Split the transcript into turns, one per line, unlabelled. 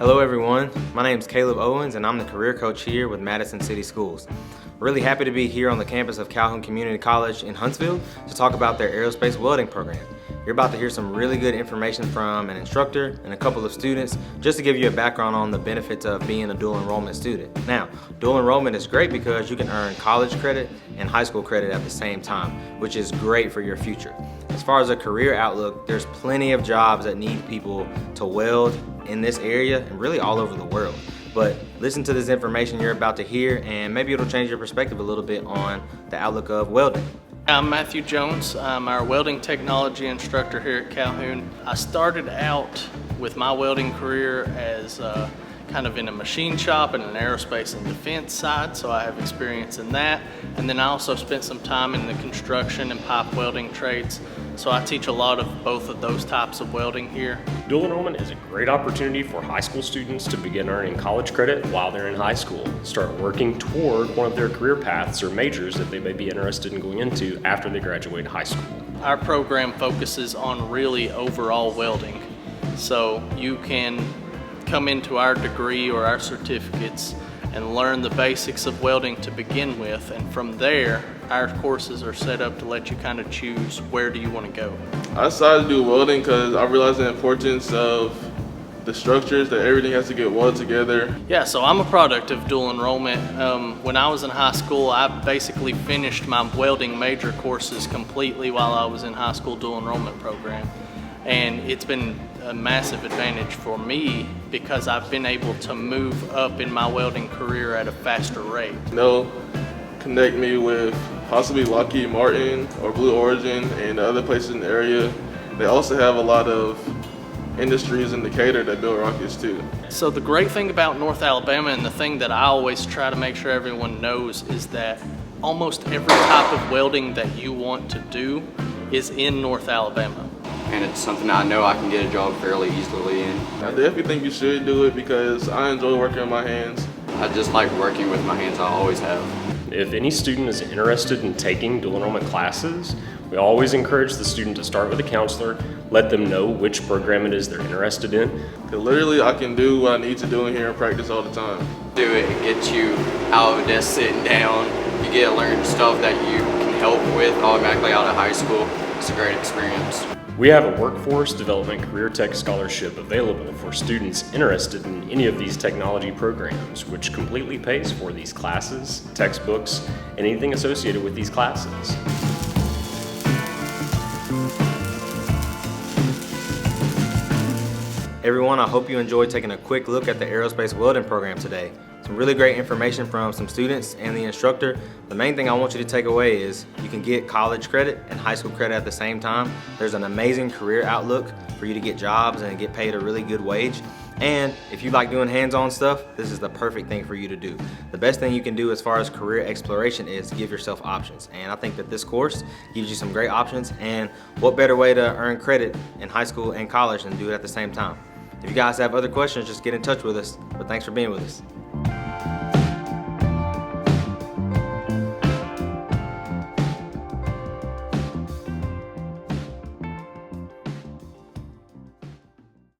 Hello everyone, my name is Kaleb Owens and I'm the career coach here with Madison City Schools. Really happy to be here on the campus of Calhoun Community College in Huntsville to talk about their Aerospace Welding program. You're about to hear some really good information from an instructor and a couple of students just to give you a background on the benefits of being a dual enrollment student. Now, dual enrollment is great because you can earn college credit and high school credit at the same time, which is great for your future. As far as a career outlook, there's plenty of jobs that need people to weld in this area and really all over the world. But listen to this information you're about to hear and maybe it'll change your perspective a little bit on the outlook of welding.
I'm Matthew Jones. I'm our welding technology instructor here at Calhoun. I started out with my welding career as kind of in a machine shop and an aerospace and defense side, so I have experience in that. And then I also spent some time in the construction and pipe welding trades, so I teach a lot of both of those types of welding here.
Dual enrollment is a great opportunity for high school students to begin earning college credit while they're in high school, start working toward one of their career paths or majors that they may be interested in going into after they graduate high school.
Our program focuses on really overall welding, so you can come into our degree or our certificates and learn the basics of welding to begin with, and from there our courses are set up to let you kind of choose where do you want to go.
I decided to do welding because I realized the importance of the structures, that everything has to get welded together.
Yeah, so I'm a product of dual enrollment. When I was in high school, I basically finished my welding major courses completely while I was in high school dual enrollment program. And it's been a massive advantage for me because I've been able to move up in my welding career at a faster rate.
They'll connect me with possibly Lockheed Martin or Blue Origin and other places in the area. They also have a lot of industries in Decatur that build rockets too.
So the great thing about North Alabama, and the thing that I always try to make sure everyone knows, is that almost every type of welding that you want to do is in North Alabama.
And it's something I know I can get a job fairly easily in.
I definitely think you should do it because I enjoy working on my hands.
I just like working with my hands, I always have.
If any student is interested in taking dual enrollment classes, we always encourage the student to start with a counselor, let them know which program it is they're interested in.
Because literally I can do what I need to do in here and practice all the time.
Do it gets you out of a desk sitting down. You get to learn stuff that you can help with automatically out of high school. It's a great experience.
We have a Workforce Development Career Tech Scholarship available for students interested in any of these technology programs, which completely pays for these classes, textbooks, and anything associated with these classes.
Everyone, I hope you enjoyed taking a quick look at the Aerospace Welding program today. Some really great information from some students and the instructor. The main thing I want you to take away is you can get college credit and high school credit at the same time. There's an amazing career outlook for you to get jobs and get paid a really good wage. And if you like doing hands-on stuff, this is the perfect thing for you to do. The best thing you can do as far as career exploration is give yourself options. And I think that this course gives you some great options, and what better way to earn credit in high school and college than do it at the same time. If you guys have other questions, just get in touch with us. But thanks for being with us.